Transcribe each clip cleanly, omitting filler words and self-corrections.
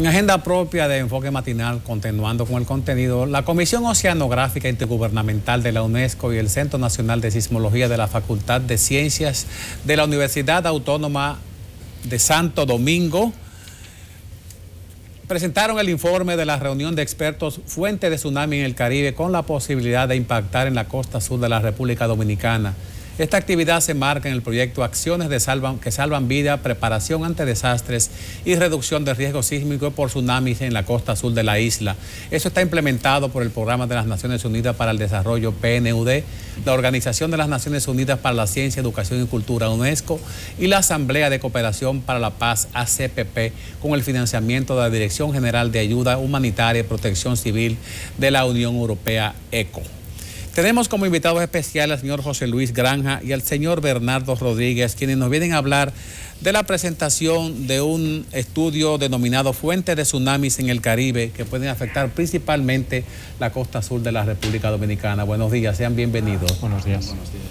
En agenda propia de Enfoque Matinal, continuando con el contenido, la Comisión Oceanográfica Intergubernamental de la UNESCO y el Centro Nacional de Sismología de la Facultad de Ciencias de la Universidad Autónoma de Santo Domingo presentaron el informe de la reunión de expertos Fuente de Tsunami en el Caribe con la posibilidad de impactar en la costa sur de la República Dominicana. Esta actividad se marca en el proyecto Acciones que salvan vida, preparación ante desastres y reducción de riesgo sísmico por tsunamis en la costa sur de la isla. Eso está implementado por el Programa de las Naciones Unidas para el Desarrollo, PNUD, la Organización de las Naciones Unidas para la Ciencia, Educación y Cultura, UNESCO, y la Asamblea de Cooperación para la Paz, ACPP, con el financiamiento de la Dirección General de Ayuda Humanitaria y Protección Civil de la Unión Europea, ECO. Tenemos como invitados especiales al señor José Luis Granja y al señor Bernardo Rodríguez, quienes nos vienen a hablar de la presentación de un estudio denominado Fuentes de Tsunamis en el Caribe, que pueden afectar principalmente la costa sur de la República Dominicana. Buenos días, sean bienvenidos. Buenos días. Buenos días.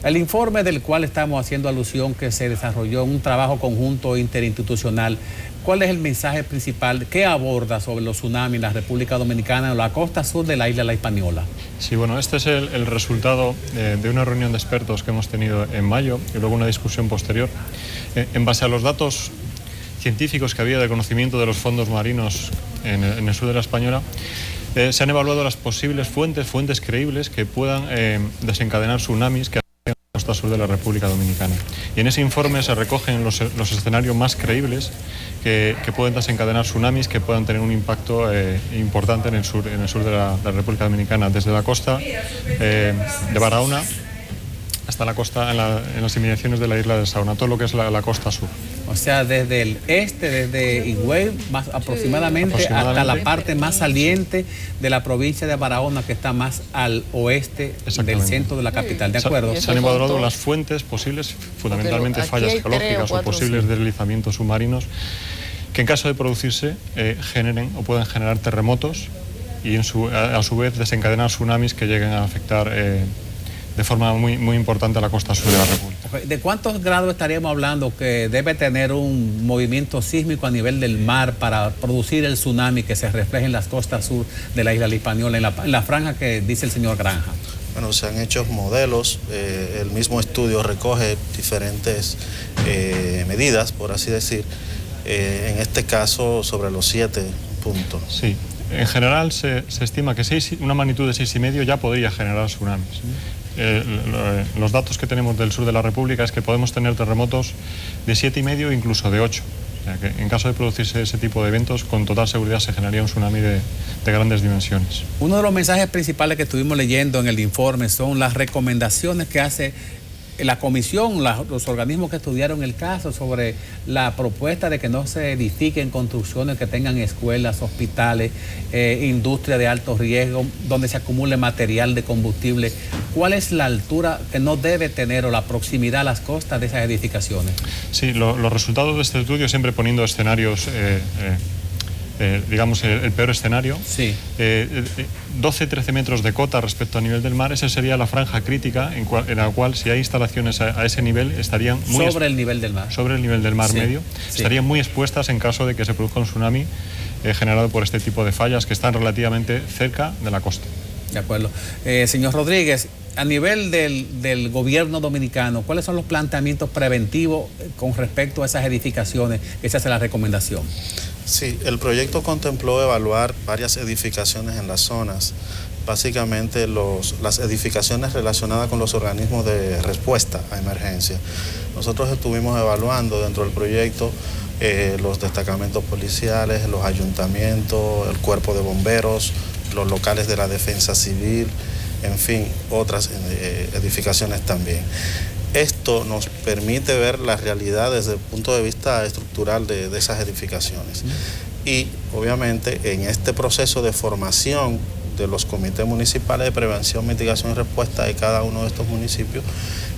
El informe del cual estamos haciendo alusión, que se desarrolló en un trabajo conjunto interinstitucional, ¿cuál es el mensaje principal? ¿Qué aborda sobre los tsunamis en la República Dominicana o la costa sur de la isla La Hispaniola? Sí, bueno, este es el resultado de una reunión de expertos que hemos tenido en mayo y luego una discusión posterior. En base a los datos científicos que había de conocimiento de los fondos marinos en el sur de La Hispaniola, se han evaluado las posibles fuentes creíbles que puedan desencadenar tsunamis que en la costa sur de la República Dominicana. Y en ese informe se recogen los escenarios más creíbles que pueden desencadenar tsunamis que puedan tener un impacto importante en el sur de la República Dominicana, desde la costa de Barahona hasta la costa en las inmediaciones de la isla de Saona, todo lo que es la costa sur. O sea, desde el este, desde Higüey, más aproximadamente hasta la parte más saliente de la provincia de Barahona, que está más al oeste del centro de la capital, ¿de acuerdo? Se han evaluado las fuentes posibles, fundamentalmente fallas geológicas o posibles deslizamientos submarinos, que en caso de producirse generen o pueden generar terremotos y a su vez desencadenar tsunamis que lleguen a afectar de forma muy importante a la costa sur de la República. ¿De cuántos grados estaríamos hablando que debe tener un movimiento sísmico a nivel del mar para producir el tsunami que se refleje en las costas sur de la isla La Hispaniola, en la franja que dice el señor Granja? Bueno, se han hecho modelos, el mismo estudio recoge diferentes medidas, por así decir, en este caso sobre los 7 puntos. Sí. En general se estima que una magnitud de 6,5 ya podría generar tsunamis. Los datos que tenemos del sur de la República es que podemos tener terremotos de 7,5 incluso de 8. O sea que en caso de producirse ese tipo de eventos, con total seguridad se generaría un tsunami de grandes dimensiones. Uno de los mensajes principales que estuvimos leyendo en el informe son las recomendaciones que hace la comisión, los organismos que estudiaron el caso sobre la propuesta de que no se edifiquen construcciones que tengan escuelas, hospitales, industria de alto riesgo, donde se acumule material de combustible. ¿Cuál es la altura que no debe tener o la proximidad a las costas de esas edificaciones? Sí, los resultados de este estudio, siempre poniendo escenarios digamos el peor escenario, sí. 12-13 metros de cota respecto al nivel del mar, esa sería la franja crítica en la cual si hay instalaciones a ese nivel estarían muy sobre el nivel del mar. Sobre el nivel del mar, sí, medio, sí. Estarían muy expuestas en caso de que se produzca un tsunami generado por este tipo de fallas que están relativamente cerca de la costa. De acuerdo. Señor Rodríguez, a nivel del gobierno dominicano, ¿cuáles son los planteamientos preventivos con respecto a esas edificaciones que se hace la recomendación? Sí, el proyecto contempló evaluar varias edificaciones en las zonas, básicamente las edificaciones relacionadas con los organismos de respuesta a emergencia. Nosotros estuvimos evaluando dentro del proyecto los destacamentos policiales, los ayuntamientos, el cuerpo de bomberos, los locales de la defensa civil, en fin, otras edificaciones también. Esto nos permite ver la realidad desde el punto de vista estructural de esas edificaciones. Y obviamente en este proceso de formación de los comités municipales de prevención, mitigación y respuesta de cada uno de estos municipios,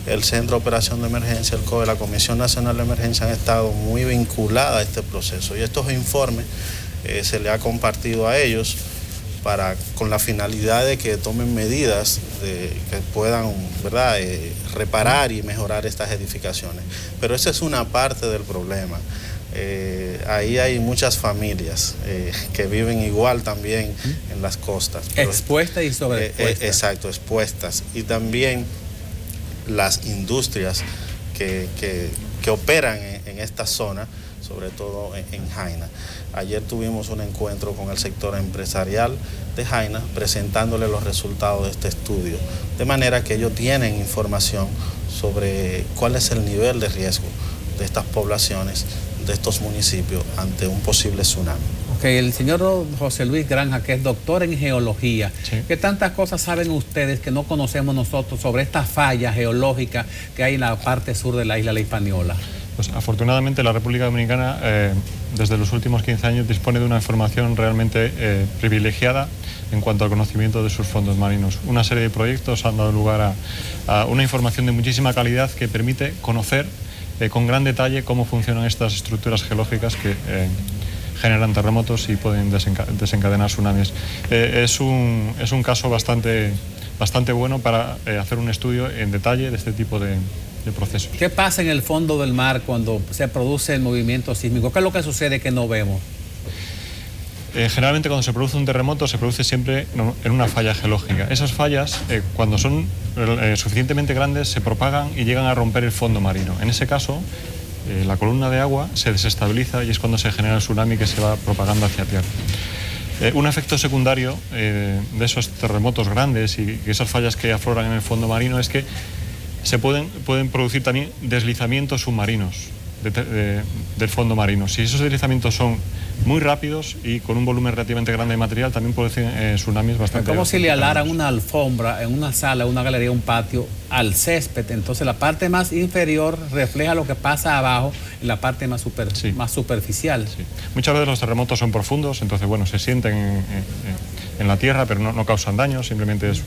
el Centro de Operación de Emergencia, el COE, la Comisión Nacional de Emergencia han estado muy vinculadas a este proceso. Y estos informes se le ha compartido a ellos con la finalidad de que tomen medidas que puedan, ¿verdad?, reparar y mejorar estas edificaciones. Pero esa es una parte del problema. Ahí hay muchas familias que viven igual también en las costas. Expuestas y sobreexpuestas. Exacto, expuestas. Y también las industrias que operan en esta zona, sobre todo en Jaina. Ayer tuvimos un encuentro con el sector empresarial de Jaina presentándole los resultados de este estudio, de manera que ellos tienen información sobre cuál es el nivel de riesgo de estas poblaciones, de estos municipios, ante un posible tsunami. Ok, el señor José Luis Granja, que es doctor en geología, sí. ¿Qué tantas cosas saben ustedes que no conocemos nosotros sobre esta falla geológica que hay en la parte sur de la isla de La Hispaniola? Pues afortunadamente la República Dominicana desde los últimos 15 años dispone de una información realmente privilegiada en cuanto al conocimiento de sus fondos marinos. Una serie de proyectos han dado lugar a una información de muchísima calidad que permite conocer con gran detalle cómo funcionan estas estructuras geológicas que generan terremotos y pueden desencadenar tsunamis. Es un caso bastante bueno para hacer un estudio en detalle de este tipo de procesos. ¿Qué pasa en el fondo del mar cuando se produce el movimiento sísmico? ¿Qué es lo que sucede que no vemos? Generalmente cuando se produce un terremoto se produce siempre en una falla geológica. Esas fallas, cuando son suficientemente grandes, se propagan y llegan a romper el fondo marino. En ese caso, la columna de agua se desestabiliza y es cuando se genera el tsunami que se va propagando hacia tierra. Un efecto secundario de esos terremotos grandes y esas fallas que afloran en el fondo marino es que se pueden producir también deslizamientos submarinos del fondo marino. Si esos deslizamientos son muy rápidos y con un volumen relativamente grande de material, también producen tsunamis bastante. Es como si le alaran una alfombra en una sala, una galería, un patio al césped. Entonces la parte más inferior refleja lo que pasa abajo en la parte más superficial. Sí. Muchas veces los terremotos son profundos, entonces bueno, se sienten en la tierra, pero no causan daño, simplemente es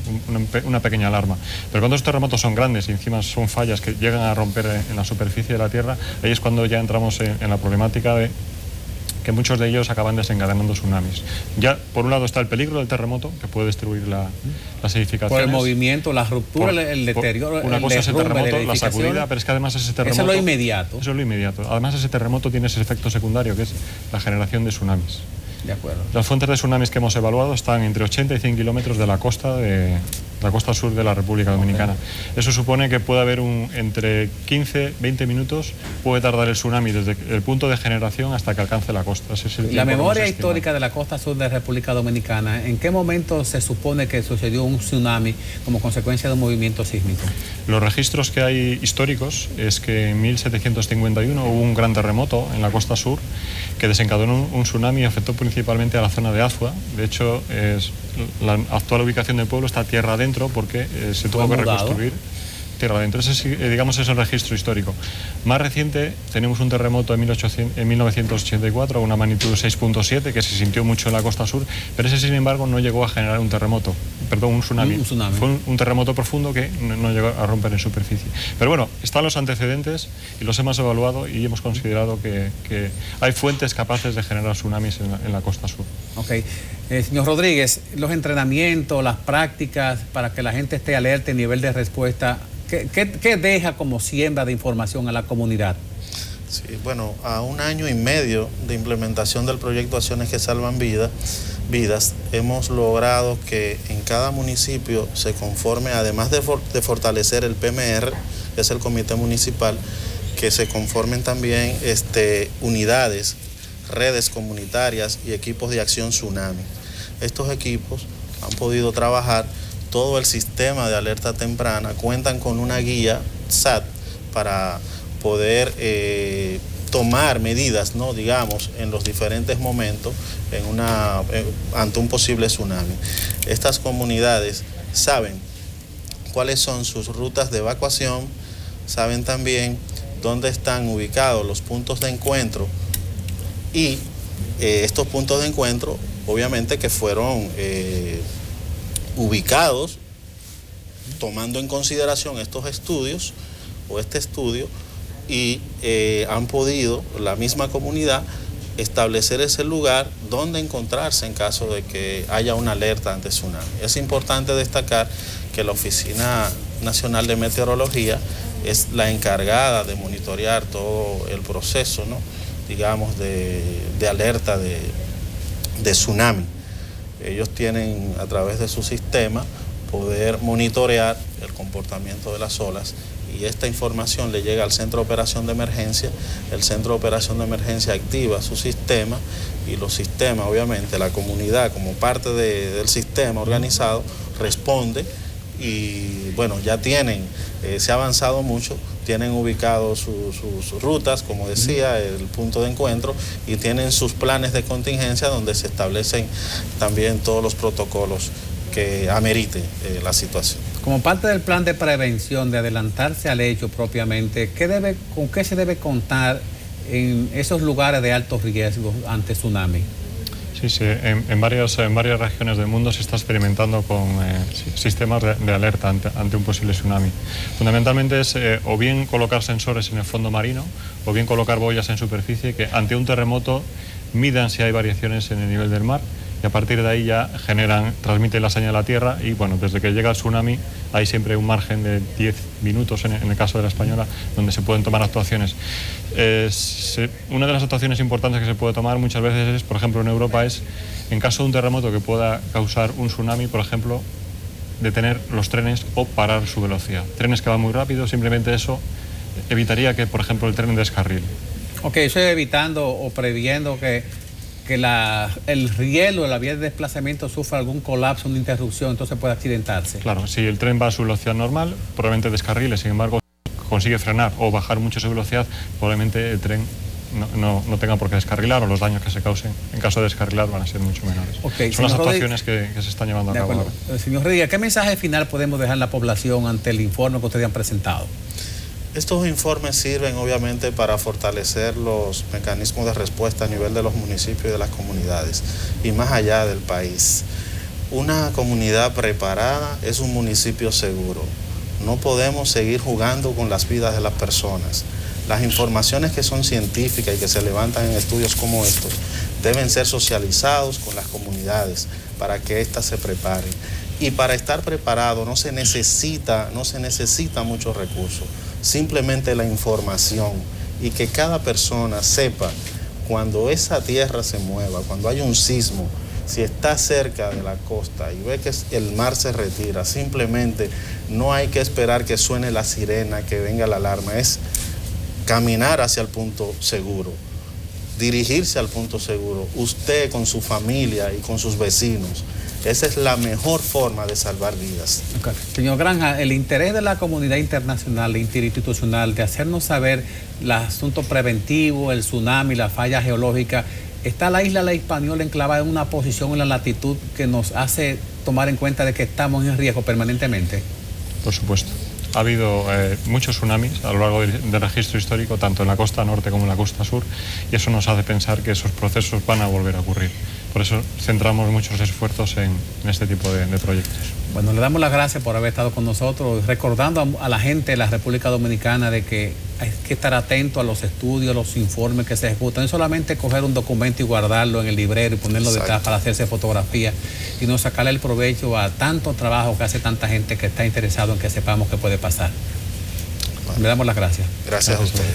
una pequeña alarma. Pero cuando los terremotos son grandes y encima son fallas que llegan a romper en la superficie de la tierra, ahí es cuando ya entramos en la problemática de que muchos de ellos acaban desencadenando tsunamis. Ya, por un lado, está el peligro del terremoto, que puede destruir las edificaciones. Por el movimiento, la ruptura, el deterioro, una cosa es el terremoto, la sacudida, pero es que además ese terremoto... Eso es lo inmediato. Eso es lo inmediato. Además, ese terremoto tiene ese efecto secundario, que es la generación de tsunamis. De acuerdo. Las fuentes de tsunamis que hemos evaluado están entre 80 y 100 kilómetros de la costa sur de la República Dominicana. Eso supone que puede haber entre 15 20 minutos, puede tardar el tsunami desde el punto de generación hasta que alcance la costa. Ese es el la memoria histórica de la costa sur de la República Dominicana, ¿en qué momento se supone que sucedió un tsunami como consecuencia de un movimiento sísmico? Los registros que hay históricos es que en 1751 hubo un gran terremoto en la costa sur que desencadenó un tsunami y afectó principalmente a la zona de Azua. De hecho, la actual ubicación del pueblo está tierra adentro porque se tuvo que reconstruir tierra adentro. Ese, digamos, es el registro histórico. Más reciente, tenemos un terremoto en 1984, una magnitud 6.7, que se sintió mucho en la costa sur, pero ese, sin embargo, no llegó a generar un tsunami. Fue un terremoto profundo que no llegó a romper en superficie. Pero bueno, están los antecedentes y los hemos evaluado y hemos considerado que hay fuentes capaces de generar tsunamis en la costa sur. Ok. Señor Rodríguez, los entrenamientos, las prácticas para que la gente esté alerta en nivel de respuesta, ¿qué deja como siembra de información a la comunidad? Sí, bueno, a 1 año y medio de implementación del proyecto Acciones que Salvan Vidas, hemos logrado que en cada municipio se conforme, además de fortalecer el PMR, que es el Comité Municipal, que se conformen también unidades, redes comunitarias y equipos de acción tsunami. Estos equipos han podido trabajar todo el sistema de alerta temprana, cuentan con una guía SAT para poder tomar medidas, ¿no?, digamos, en los diferentes momentos ante un posible tsunami. Estas comunidades saben cuáles son sus rutas de evacuación, saben también dónde están ubicados los puntos de encuentro y estos puntos de encuentro, obviamente que fueron ubicados tomando en consideración estos estudios o este estudio y han podido, la misma comunidad, establecer ese lugar donde encontrarse en caso de que haya una alerta ante tsunami. Es importante destacar que la Oficina Nacional de Meteorología es la encargada de monitorear todo el proceso, ¿no?, digamos, de alerta de tsunami. Ellos tienen a través de su sistema poder monitorear el comportamiento de las olas y esta información le llega al centro de operación de emergencia. El centro de operación de emergencia activa su sistema y los sistemas, obviamente, la comunidad como parte del sistema organizado responde y bueno, ya tienen, se ha avanzado mucho, tienen ubicados sus rutas, como decía, el punto de encuentro y tienen sus planes de contingencia donde se establecen también todos los protocolos que amerite la situación. Como parte del plan de prevención, de adelantarse al hecho propiamente, ¿con qué se debe contar en esos lugares de alto riesgo ante tsunami? Sí, en varias regiones del mundo se está experimentando con sistemas de alerta ante un posible tsunami. Fundamentalmente es o bien colocar sensores en el fondo marino o bien colocar boyas en superficie que ante un terremoto midan si hay variaciones en el nivel del mar y a partir de ahí ya transmiten la señal a la tierra y bueno, desde que llega el tsunami hay siempre un margen de 10 minutos en el caso de la Española donde se pueden tomar actuaciones. Una de las actuaciones importantes que se puede tomar muchas veces es, por ejemplo en Europa, es en caso de un terremoto que pueda causar un tsunami, por ejemplo, detener los trenes o parar su velocidad. Trenes que van muy rápido, simplemente eso evitaría que, por ejemplo, el tren descarrile. Ok, eso es evitando o previendo que el hielo, la vía de desplazamiento sufra algún colapso, una interrupción, entonces puede accidentarse. Claro, si el tren va a su velocidad normal, probablemente descarrile, sin embargo, consigue frenar o bajar mucho su velocidad, probablemente el tren no tenga por qué descarrilar o los daños que se causen en caso de descarrilar van a ser mucho menores. Okay, son las actuaciones que se están llevando a cabo ahora. Señor Rodríguez, ¿qué mensaje final podemos dejar a la población ante el informe que ustedes han presentado? Estos informes sirven obviamente para fortalecer los mecanismos de respuesta a nivel de los municipios y de las comunidades y más allá del país. Una comunidad preparada es un municipio seguro. No podemos seguir jugando con las vidas de las personas. Las informaciones que son científicas y que se levantan en estudios como estos deben ser socializados con las comunidades para que éstas se preparen. Y para estar preparado no se necesita muchos recursos, simplemente la información y que cada persona sepa cuando esa tierra se mueva, cuando hay un sismo, si está cerca de la costa y ve que el mar se retira, simplemente no hay que esperar que suene la sirena, que venga la alarma, es caminar hacia el punto seguro, dirigirse al punto seguro, usted con su familia y con sus vecinos. Esa es la mejor forma de salvar vidas. Okay. Señor Granja, el interés de la comunidad internacional, interinstitucional, de hacernos saber el asunto preventivo, el tsunami, la falla geológica, ¿está la isla La Hispaniola enclavada en una posición en la latitud que nos hace tomar en cuenta de que estamos en riesgo permanentemente? Por supuesto. Ha habido muchos tsunamis a lo largo del registro histórico, tanto en la costa norte como en la costa sur, y eso nos hace pensar que esos procesos van a volver a ocurrir. Por eso centramos muchos esfuerzos en este tipo de proyectos. Bueno, le damos las gracias por haber estado con nosotros, recordando a la gente de la República Dominicana de que hay que estar atento a los estudios, los informes que se ejecutan. No solamente coger un documento y guardarlo en el librero y ponerlo detrás para hacerse fotografía, sino sacarle el provecho a tanto trabajo que hace tanta gente que está interesado en que sepamos qué puede pasar. Bueno, le damos las gracias. Gracias a usted.